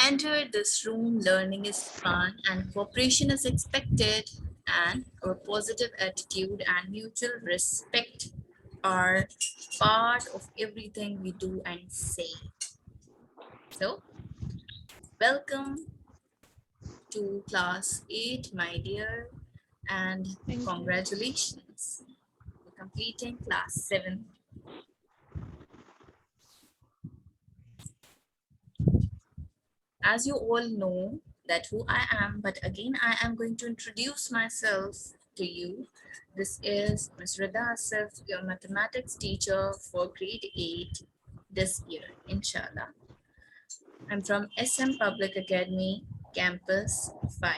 enter this room, learning is fun and cooperation is expected, and our positive attitude and mutual respect are part of everything we do and say. So, welcome to class 8, my dear, and Thank you. congratulations for completing class 7. As you all know that who I am, but again I am going to introduce myself to you. This is Ms. Rida Asif, your mathematics teacher for grade 8 this year, inshallah. I'm from SM Public Academy, Campus 5.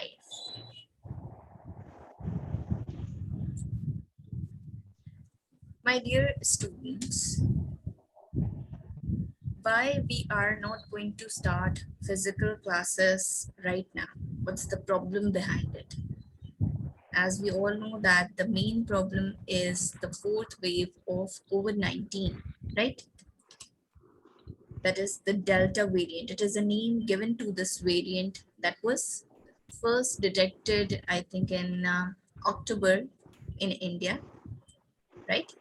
My dear students, why we are not going to start physical classes right now? What's the problem behind it? As we all know that the main problem is the fourth wave of COVID-19, right? That is the Delta variant. It is a name given to this variant that was first detected, I think, in October in India, right?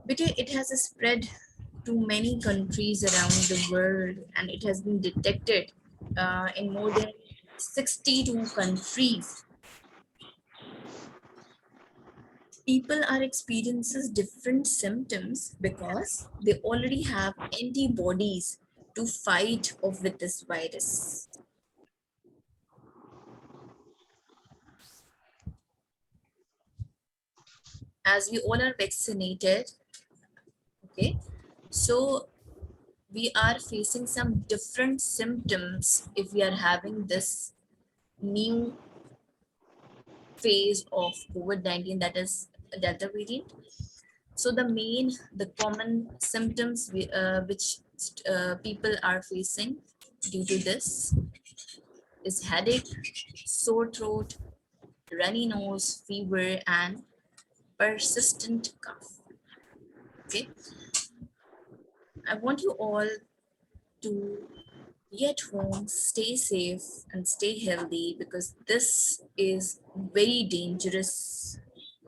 But it has spread to many countries around the world, and it has been detected in more than 62 countries. People are experiencing different symptoms because they already have antibodies to fight off with this virus. As we all are vaccinated, okay, so we are facing some different symptoms if we are having this new phase of COVID-19, that is Delta variant. So the common symptoms which people are facing due to this is headache, sore throat, runny nose, fever, and persistent cough. Okay, I want you all to be at home, stay safe, and stay healthy because this is very dangerous.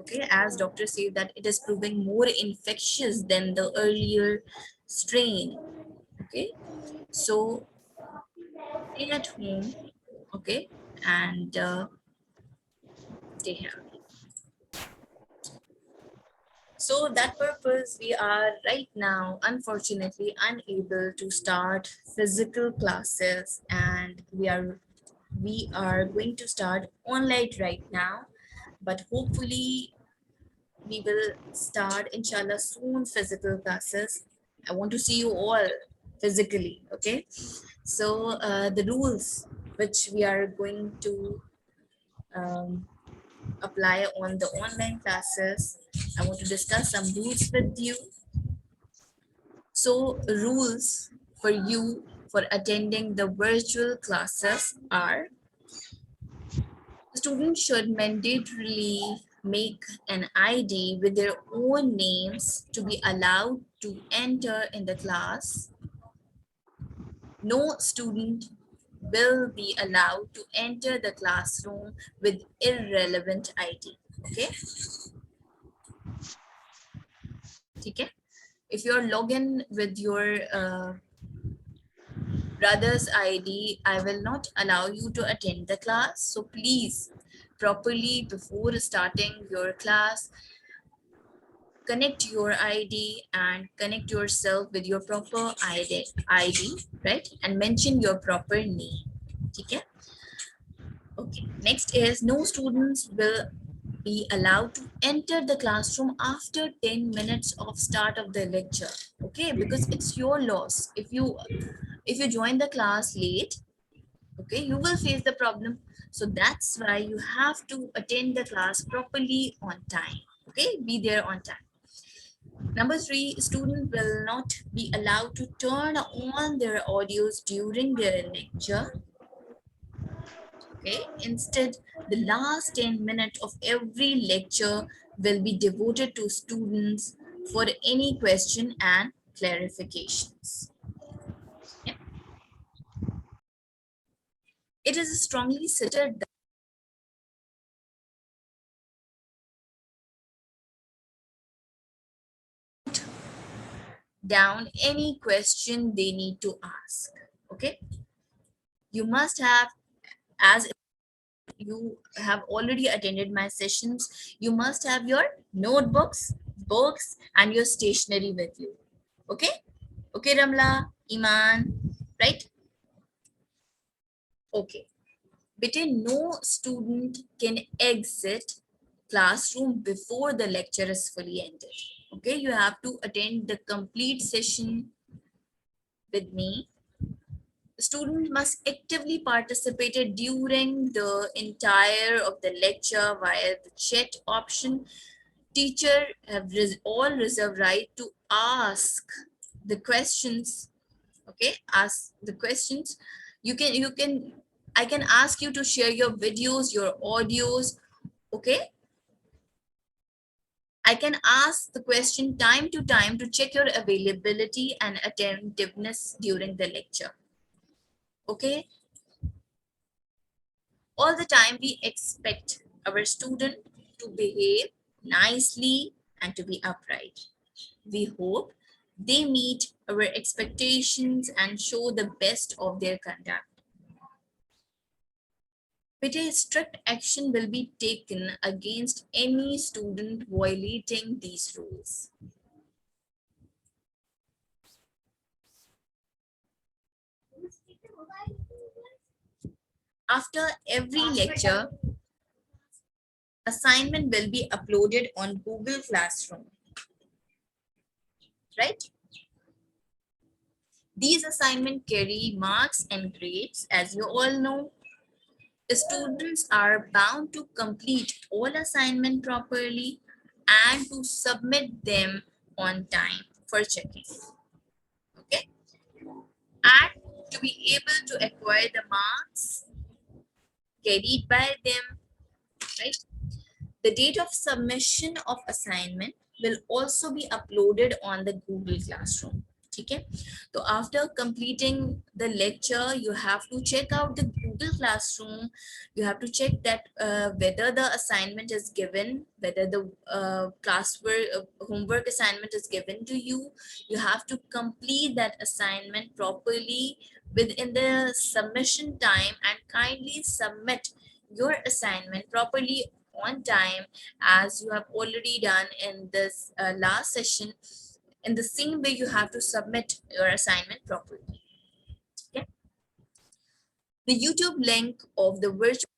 Okay, as doctors say that it is proving more infectious than the earlier strain. Okay, so stay at home. Okay, and stay healthy. So that purpose, we are right now, unfortunately, unable to start physical classes, and we are going to start online right now. But hopefully, we will start, inshallah, soon physical classes. I want to see you all physically. Okay. So the rules which we are going to um, apply on the online classes. I want to discuss some rules with you. So, rules for you for attending the virtual classes are: students should mandatorily make an ID with their own names to be allowed to enter in the class. No student will be allowed to enter the classroom with irrelevant ID. Okay? Okay? If you're login with your brother's ID, I will not allow you to attend the class. So please, properly before starting your class, connect your ID and connect yourself with your proper ID, right? And mention your proper name. Okay? Okay. Next is no students will be allowed to enter the classroom after 10 minutes of start of the lecture. Okay, because it's your loss. If you join the class late, okay, you will face the problem. So that's why you have to attend the class properly on time. Okay, be there on time. Number 3, student will not be allowed to turn on their audios during their lecture. Okay, instead the last 10 minutes of every lecture will be devoted to students for any question and clarifications. Yeah. It is strongly suggested down any question they need to ask. Okay, you must have, as you have already attended my sessions, you must have your notebooks, books, and your stationery with you. Okay, okay, Ramla, Iman, right? Okay, bete, no student can exit classroom before the lecture is fully ended. Okay, you have to attend the complete session with me. The student must actively participate during the entire of the lecture via the chat option. Teacher have all reserve right to ask the questions. Okay, ask the questions. You can I can ask you to share your videos, your audios. Okay, I can ask the question time to time to check your availability and attentiveness during the lecture. Okay, all the time we expect our student to behave nicely and to be upright. We hope they meet our expectations and show the best of their conduct. But a strict action will be taken against any student violating these rules. After every lecture, assignment will be uploaded on Google Classroom, right? These assignments carry marks and grades. As you all know, the students are bound to complete all assignment properly and to submit them on time for checking. Okay, and to be able to acquire the marks carried by them, right? The date of submission of assignment will also be uploaded on the Google Classroom. Okay, so after completing the lecture, you have to check out the Google Classroom. You have to check that whether the assignment is given, whether the classwork homework assignment is given to you. You have to complete that assignment properly within the submission time and kindly submit your assignment properly on time, as you have already done in this last session. In the same way, you have to submit your assignment properly. Okay? The YouTube link of the virtual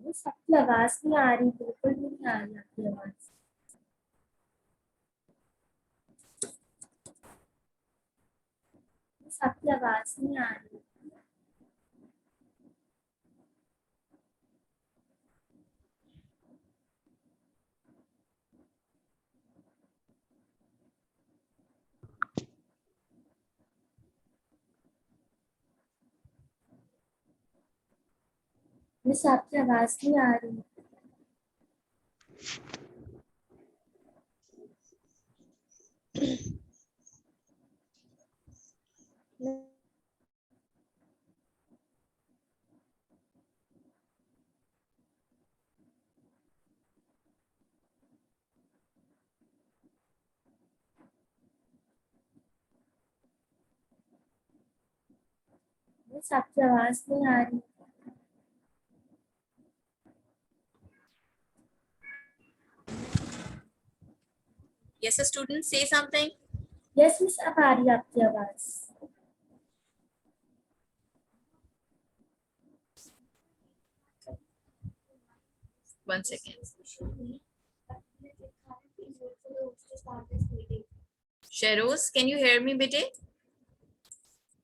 miss आपकी आवाज नहीं आ रही, बिल्कुल भी नहीं आ रही आपकी आवाज। मिस आपकी आवाज नहीं आ रही। मिस आपकी आवाज नहीं आ रही। मिस आपकी आवाज नहीं आ रही। Yes, a student, say something. Yes miss, अब आ रही है आपकी आवाज। One second. Sheroz, can you hear me, bete?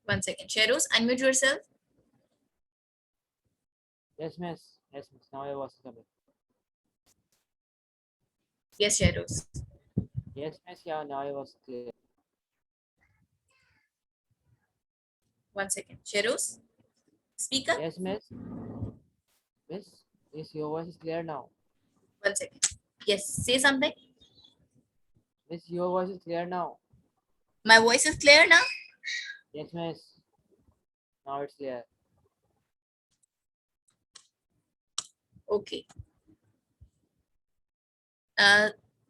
One second. Sheroz, unmute yourself. Yes, miss. Yes, miss. Now I was coming. Yes, Sheroz. Yes, miss. Yeah, now I was clear. One second. Sheroz, speak up. Yes, miss. Miss, yes, your voice is clear now. One second. Yes, say something. Miss, your voice is clear now. My voice is clear now. Yes, miss. Now it's clear. Okay.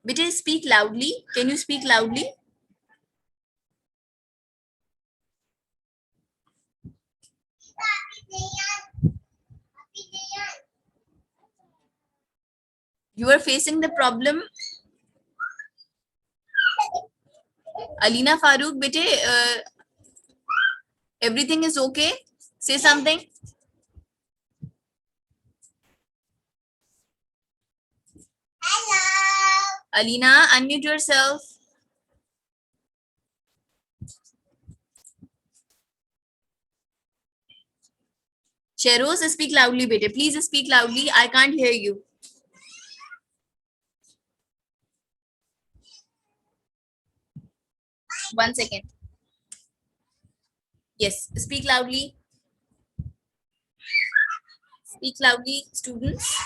Bete, speak loudly. Can you speak loudly? You are facing the problem. Alina Farooq, bete, everything is okay? Say something. Alina, unmute yourself. Sheroz, speak loudly, bete. Please speak loudly. I can't hear you. One second. Yes, speak loudly. Speak loudly, students.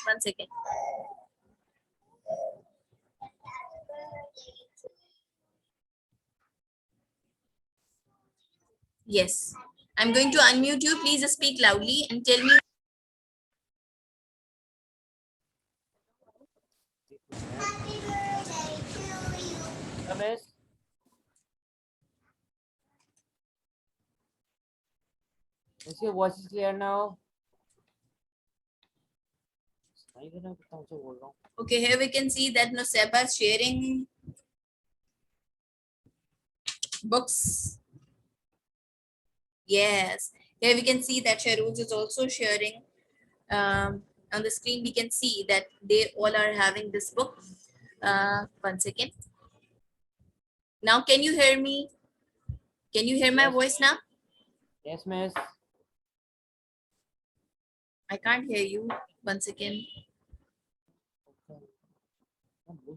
One second. Yes. I'm going to unmute you. Please speak loudly and tell me. Yeah, miss. Miss, your voice is clear now. Okay, here we can see that Nuseba is sharing books. Yes. Here we can see that Sheroz is also sharing. On the screen, we can see that they all are having this book. One second. Now, can you hear me? Can you hear my Yes. voice now? Yes, miss. I can't hear you. One second.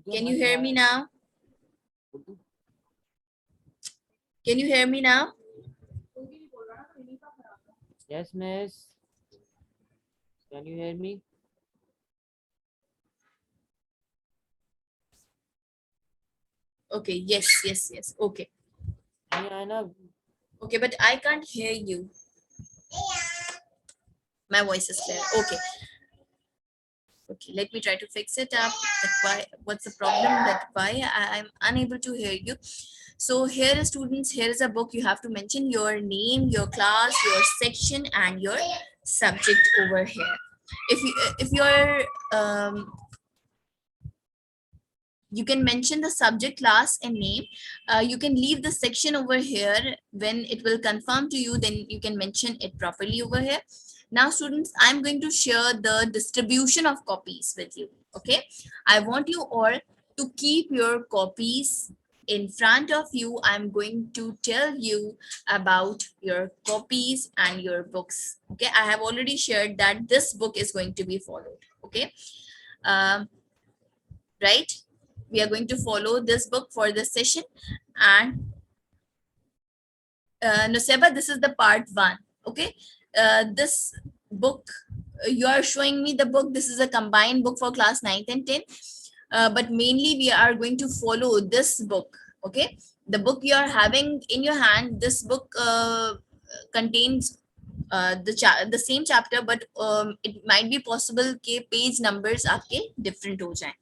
Can you hear me now? Can you hear me now? Yes, miss. Can you hear me? Okay, yes, yes, yes. Okay. Yeah, I know. Okay, but I can't hear you. My voice is clear. Okay. Okay, let me try to fix it up. That why, what's the problem? That why I'm unable to hear you. So here is students, here is a book. You have to mention your name, your class, your section, and your subject over here. If you're you can mention the subject, class, and name. You can leave the section over here. When it will confirm to you, then you can mention it properly over here. Now students, I'm going to share the distribution of copies with you. Okay, I want you all to keep your copies in front of you. I'm going to tell you about your copies and your books. Okay, I have already shared that this book is going to be followed. Okay, um, right, we are going to follow this book for this session. And Nuseba, this is the part 1. Okay, this book, you are showing me the book. This is a combined book for class 9th and 10th, but mainly we are going to follow this book. Okay, the book you are having in your hand, this book contains the same chapter, but it might be possible कि page numbers आपके different हो जाएं,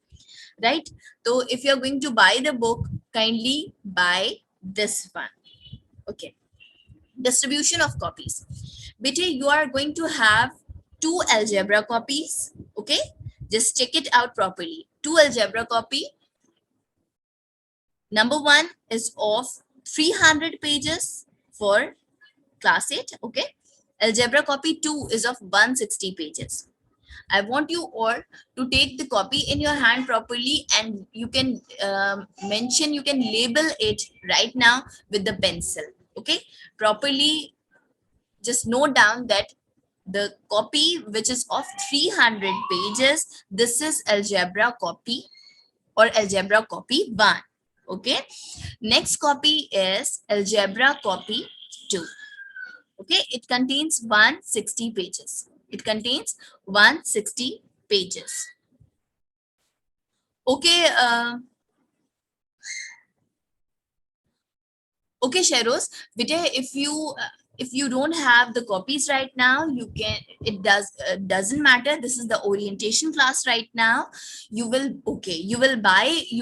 right? So if you are going to buy the book, kindly buy this one. Okay, distribution of copies. Bete, you are going to have 2 algebra copies. Okay, just check it out properly. 2 algebra copy. Number 1 is of 300 pages for class 8. Okay, algebra copy 2 is of 160 pages. I want you all to take the copy in your hand properly, and you can mention, you can label it right now with the pencil. Okay, properly just note down that the copy which is of 300 pages, this is algebra copy or algebra copy 1. Okay, next copy is algebra copy 2. Okay, it contains 160 pages. It contains 160 pages. Okay, okay, Sheros, bete, if you don't have the copies right now, you can, it doesn't matter. This is the orientation class right now. You will, okay, you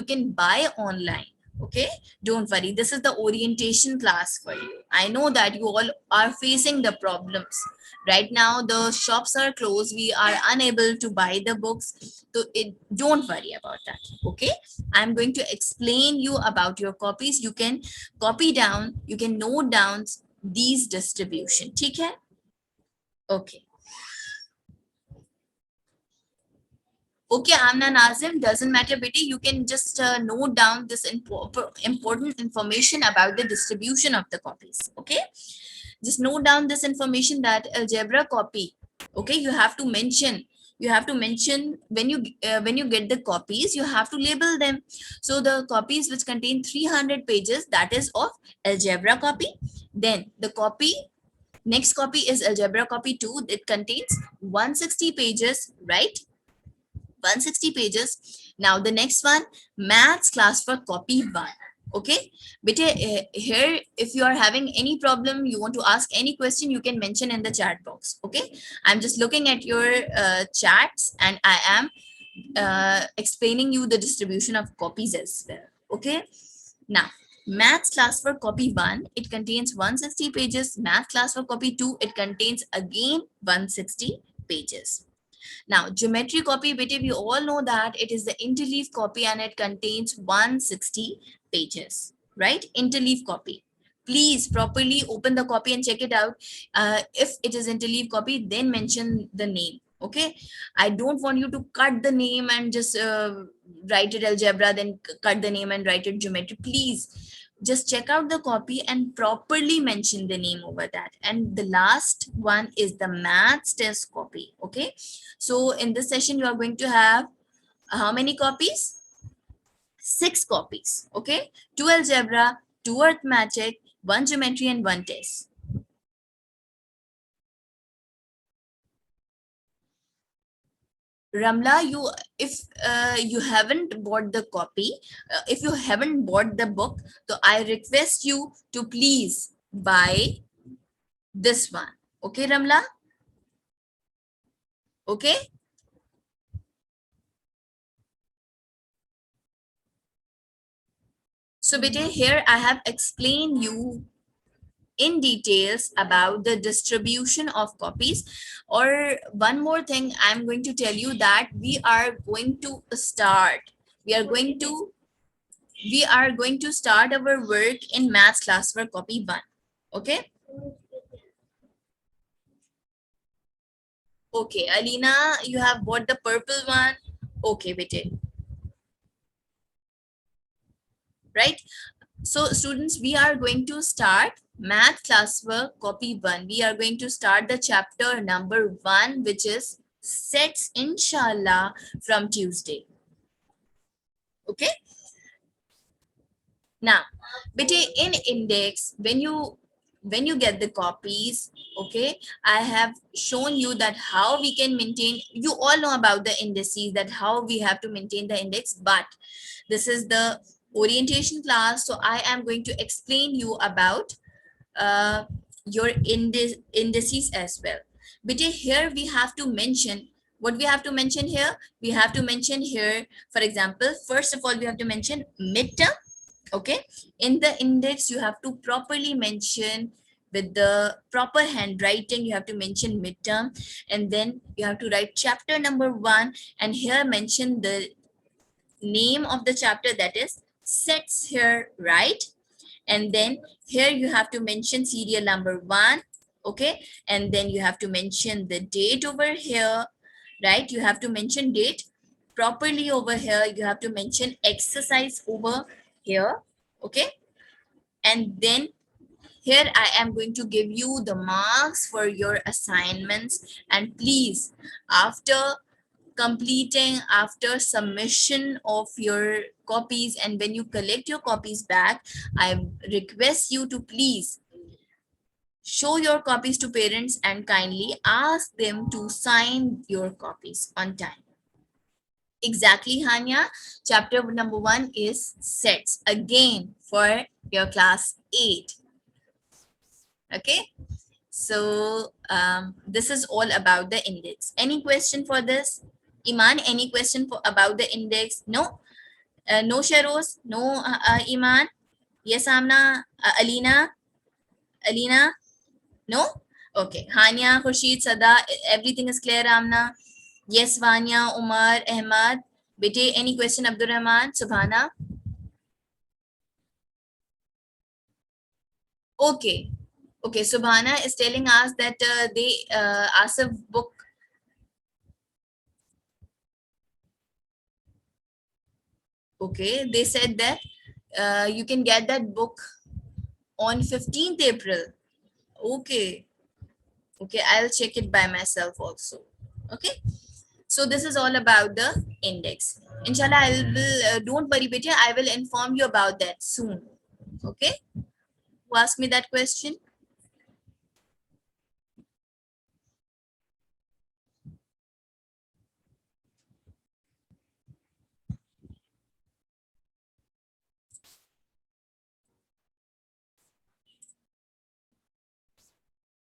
can buy online. Okay, don't worry, this is the orientation class for you. I know that you all are facing the problems right now. The shops are closed, we are unable to buy the books, so don't worry about that. Okay, I'm going to explain you about your copies. You can copy down, you can note down these distribution. ठीक है? Okay. Okay, Amna Nazim, doesn't matter, Betty. You can just note down this important information about the distribution of the copies. Okay, just note down this information that algebra copy. Okay, you have to mention. You have to mention when you get the copies, you have to label them. So the copies which contain 300 pages, that is of algebra copy. Then the copy, next copy is algebra copy 2. It contains 160 pages, right? 160 pages. Now the next one, maths class for copy 1. Okay, but here, if you are having any problem, you want to ask any question, you can mention in the chat box. Okay, I'm just looking at your chats, and I am explaining you the distribution of copies as well. Okay, now maths class for copy 1, it contains 160 pages. Math class for copy 2, it contains again 160 pages. Now, geometry copy, beta, we all know that it is the interleaf copy and it contains 160 pages, right? Interleaf copy. Please properly open the copy and check it out. If it is interleaf copy, then mention the name. Okay, I don't want you to cut the name and just write it algebra, then cut the name and write it geometry. Please just check out the copy and properly mention the name over that. And the last one is the maths test copy. Okay, so in this session you are going to have how many copies? 6 copies. Okay, 2 algebra, 2 arithmetic, 1 geometry, and 1 test. Ramla, if you haven't bought the copy, if you haven't bought the book, so I request you to please buy this one. Okay, Ramla? Okay. So, beta, here I have explained you in details about the distribution of copies. Or one more thing, I'm going to tell you that we are going to start our work in maths class for copy 1. Okay, Okay, Alina, you have bought the purple one. Okay, bete. Right? So students, we are going to start math classwork copy 1. We are going to start the chapter number 1, which is sets, inshallah, from Tuesday. Okay. Now, bete, in index, when you get the copies, okay, I have shown you that how we can maintain. You all know about the indices, that how we have to maintain the index, but this is the orientation class, so I am going to explain you about uh, your indices as well. But here we have to mention, what we have to mention here, we have to mention here, for example, first of all, we have to mention midterm. Okay, in the index you have to properly mention with the proper handwriting, you have to mention midterm, and then you have to write chapter number 1, and here mention the name of the chapter, that is sets here, right? And then here you have to mention serial number 1. Okay, and then you have to mention the date over here, right? You have to mention date properly over here. You have to mention exercise over here. Okay, and then here I am going to give you the marks for your assignments, and please, after completing, after submission of your copies, and when you collect your copies back, I request you to please show your copies to parents and kindly ask them to sign your copies on time. Exactly, Hanya. Chapter number 1 is sets, again for your class 8. Okay, so this is all about the index. Any question for this? Iman, any question for about the index? No? No, Sharoz? No, Iman? Yes, Amna? Alina? Alina? No? Okay. Hania, Khurshid, Sada, everything is clear, Amna? Yes, Vanya, Umar, Ahmad. Bete, any question, Abdul Rahman, Subhana? Okay. Okay, Subhana is telling us that they Asif book. Okay, they said that you can get that book on 15th April. Okay. Okay, I'll check it by myself also. Okay, so this is all about the index. Inshallah, I will, don't worry, Betya, I will inform you about that soon. Okay, who asked me that question?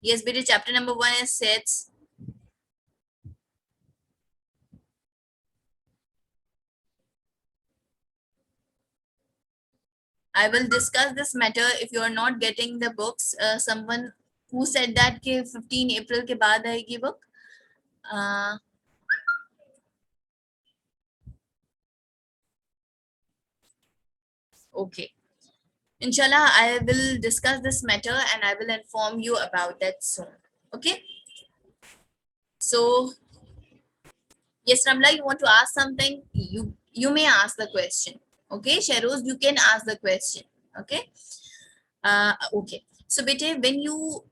Yes, Betya, chapter number 1 is sets. I will discuss this matter if you are not getting the books. Someone who said that कि 15 April के बाद आएगी book. Okay. Inshallah, I will discuss this matter and I will inform you about that soon. Okay. So, yes, Ramla, you want to ask something? You may ask the question. Okay, Sharoz, you can ask the question. Okay. Okay. So, bete, when you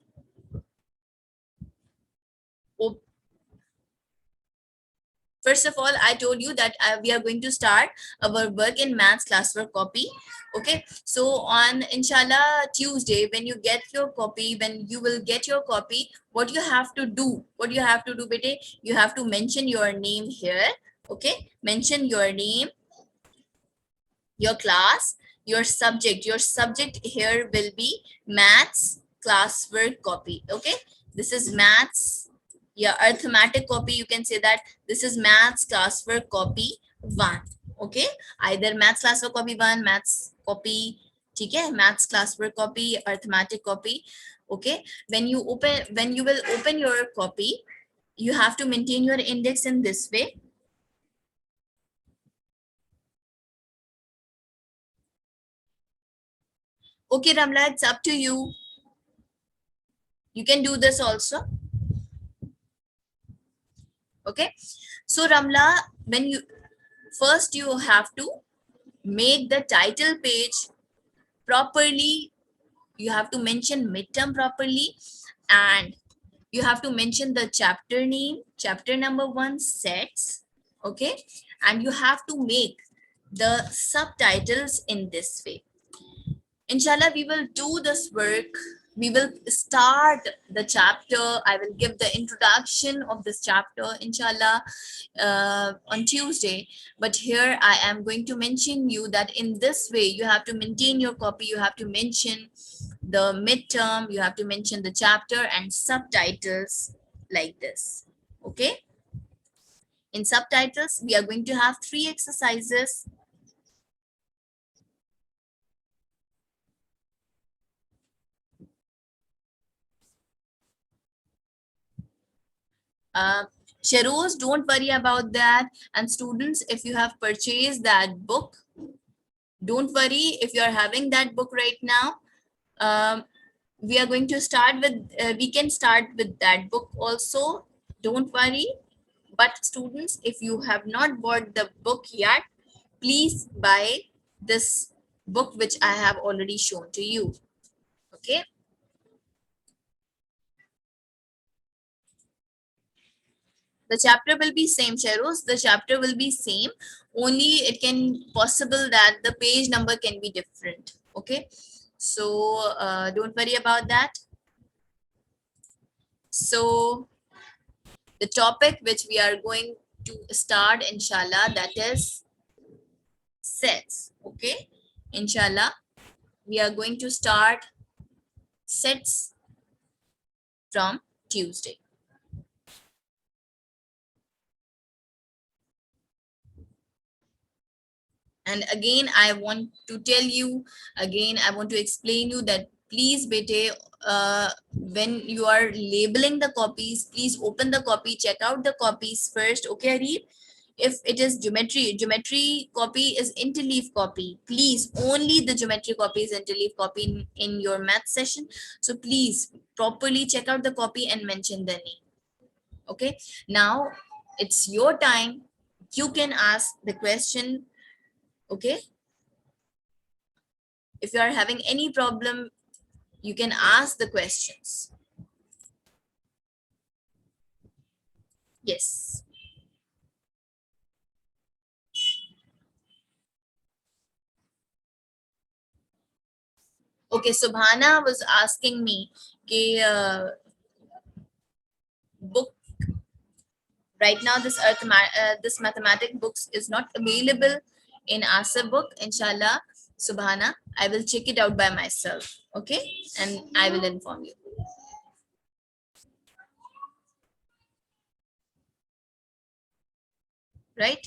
first of all, I told you that we are going to start our work in maths classwork copy. Okay, so on inshallah Tuesday, when you get your copy, when you will get your copy, what you have to do, bete, you have to mention your name here. Okay, mention your name, your class, your subject. Your subject here will be maths classwork copy. Okay, this is maths. Yeah, arithmetic copy, you can say that this is maths classwork copy 1. Okay, either maths classwork copy 1, maths copy, okay, maths classwork copy, arithmetic copy. Okay, when you will open your copy, you have to maintain your index in this way. Okay, Ramla, it's up to you. You can do this also. Okay, so Ramla, when you first you have to make the title page properly, you have to mention midterm properly, and you have to mention the chapter name, chapter number 1, sets. Okay, and you have to make the subtitles in this way. Inshallah, we will do this work. We will start the chapter. I will give the introduction of this chapter, inshallah, on Tuesday. But here I am going to mention you that in this way, you have to maintain your copy. You have to mention the midterm. You have to mention the chapter and subtitles like this. Okay. In subtitles, we are going to have 3 exercises. Sheroz, don't worry about that. And students, if you have purchased that book, don't worry if you are having that book right now. We are going to start with, we can start with that book also. Don't worry. But students, if you have not bought the book yet, please buy this book which I have already shown to you. Okay. The chapter will be same, Sheroz. The chapter will be same. Only it can possible that the page number can be different. Okay. So don't worry about that. So the topic which we are going to start, inshallah, that is sets. Okay. Inshallah, we are going to start sets from Tuesday. And again, I want to tell you, again, I want to explain you that please, bete, when you are labeling the copies, please open the copy, check out the copies first. Okay, Arif? If it is geometry copy is interleaf copy. Please, only the geometry copy is interleaf copy in your math session. So please properly check out the copy and mention the name. Okay, now it's your time. You can ask the question. Okay, if you are having any problem, you can ask the questions. Yes. Okay, Subhana was asking me, okay, book right now this mathematic books is not available in Asa book. Inshallah, Subhana, I will check it out by myself. Okay, and I will inform you. Right?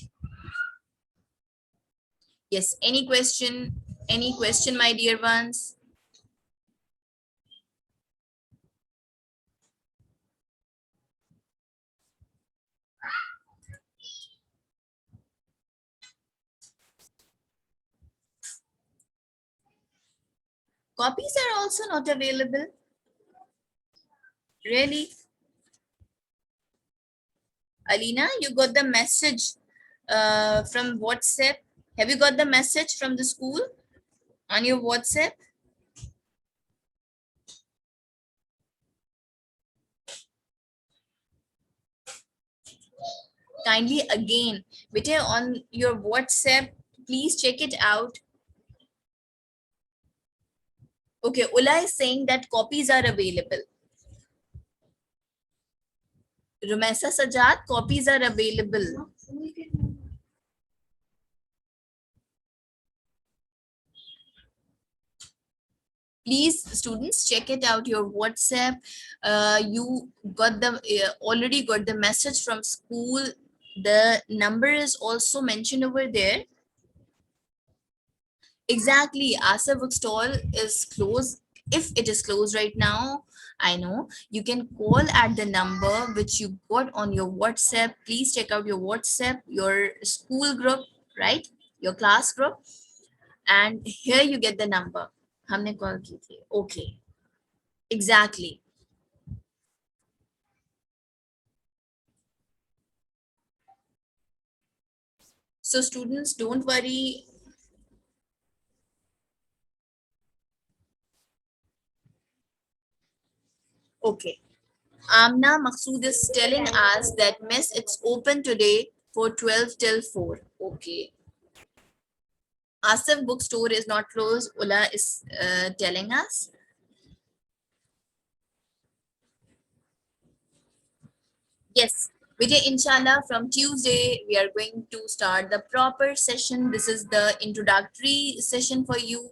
Yes. Any question? Any question, my dear ones? Copies are also not available. Really? Alina, you got the message from WhatsApp. Have you got the message from the school on your WhatsApp? Kindly again, beta, on your WhatsApp, please check it out. Okay, Ula is saying that copies are available. Rumesa Sajad, copies are available. Please, students, check it out your WhatsApp. You got the already got the message from school. The number is also mentioned over there. Exactly, Asa bookstall is closed. If it is closed right now, I know you can call at the number which you got on your WhatsApp. Please check out your WhatsApp, your school group, right? Your class group, and here you get the number. हमने call की थी. Okay, exactly. So students, don't worry. Okay. Amna Maqsood is telling us that miss, it's open today for 12 till 4. Okay. Asif bookstore is not closed. Ula is telling us. Yes. Vijay, inshallah, from Tuesday, we are going to start the proper session. This is the introductory session for you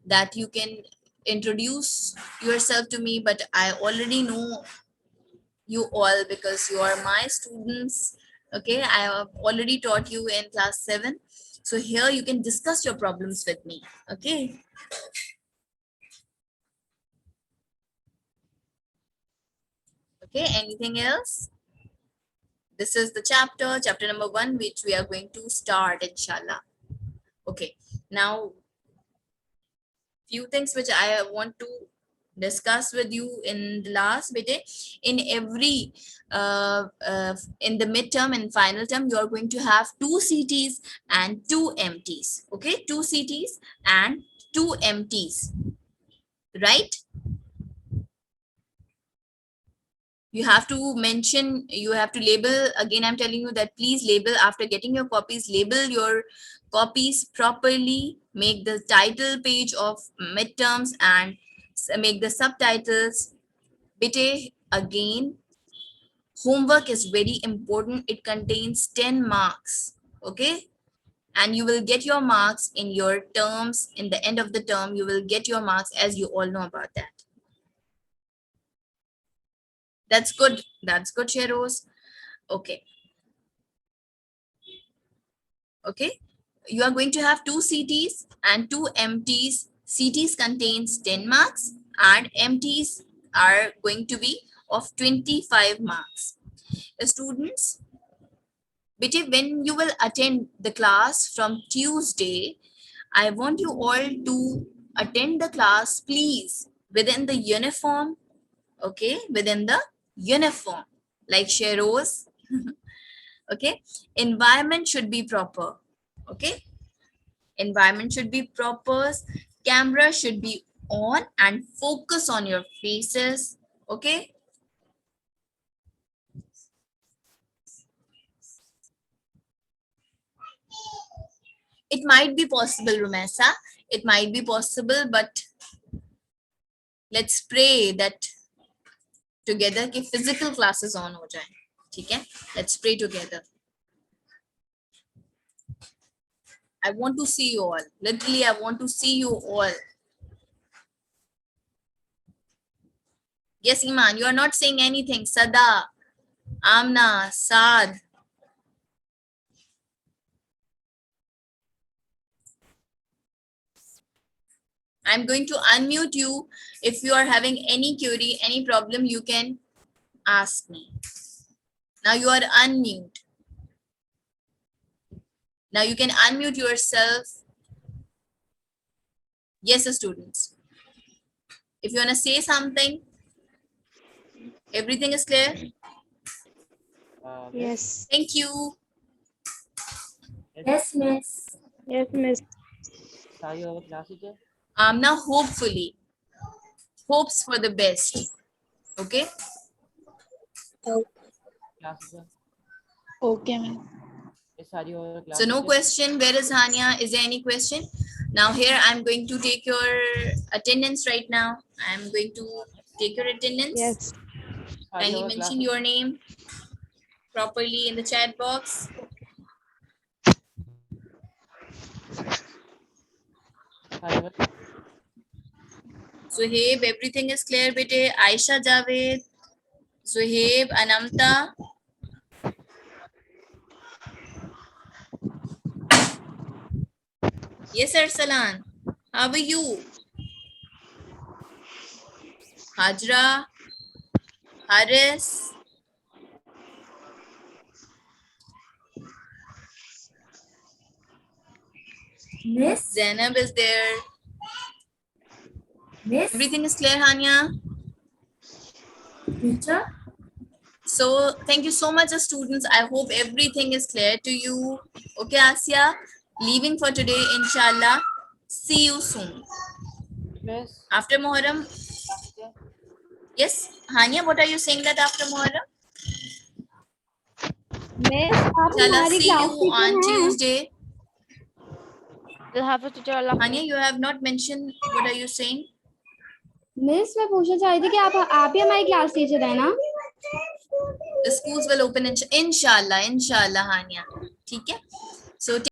that you can introduce yourself to me, but I already know you all because you are my students. Okay, I have already taught you in class 7. So here you can discuss your problems with me. Okay. Okay, anything else? This is the chapter number 1, which we are going to start, inshallah. Okay, now few things which I want to discuss with you in the last bit. In every in the midterm and final term, you are going to have 2 CTs and 2 MTs. Okay, 2 CTs and 2 MTs, right? You have to mention, you have to label. Again, I'm telling you that please label after getting your copies, label your copies properly, make the title page of midterms and make the subtitles. Bete, again, homework is very important. It contains 10 marks. Okay, and you will get your marks in your terms. In the end of the term, you will get your marks, as you all know about that. That's good. That's good, Sheroz. Okay. Okay, you are going to have 2 CTs and 2 MTs. CTs contains 10 marks and MTs are going to be of 25 marks. Students, when you will attend the class from Tuesday, I want you all to attend the class, please, within the uniform. Okay, within the uniform, like Sheroz. Okay, environment should be proper. Okay, environment should be proper, camera should be on and focus on your faces. Okay, it might be possible, Rumesa, it might be possible, but let's pray that together कि physical classes on हो जाए. ठीक है, let's pray together. I want to see you all, literally I want to see you all. Yes, Iman, you are not saying anything. Sada, Amna, Saad. I'm going to unmute you. If you are having any query, any problem, you can ask me. Now you are unmute. Now you can unmute yourself. Yes, students. If you want to say something, everything is clear? Yes. Thank you. Yes, miss. Yes, miss. Sorry, our class teacher. Now hopefully, hopes for the best. Okay. Class teacher. Okay, ma'am. Sorry, our class So no teacher. question. Where is Hania? Is there any question? Now here I'm going to take your attendance right now. I'm going to take your attendance. Yes. Kindly mention your name properly in the chat box. Suhaib, everything is clear, bete. Aisha Javed, Suhaib, Anamta. Yes, Arsalan. How are you? Hajra, Haris. Miss. Zainab is there. Miss. Everything is clear, Hania. Teacher. So thank you so much, students. I hope everything is clear to you. Okay, Asya, leaving for today, inshallah. See you soon Miss, after Muharram. Yes, Hania, what are you saying that after Muharram? Miss आप Inshallah, हमारी see class you teacher on हैं Tuesday. Allah Hafiz teacher, Allah Hafiz. Hania, you have not mentioned. What are you saying? Miss मैं पूछना चाह रही थी कि आप ही हमारी क्लास टीचर है ना The schools will open inshallah, Hania. ठीक है? So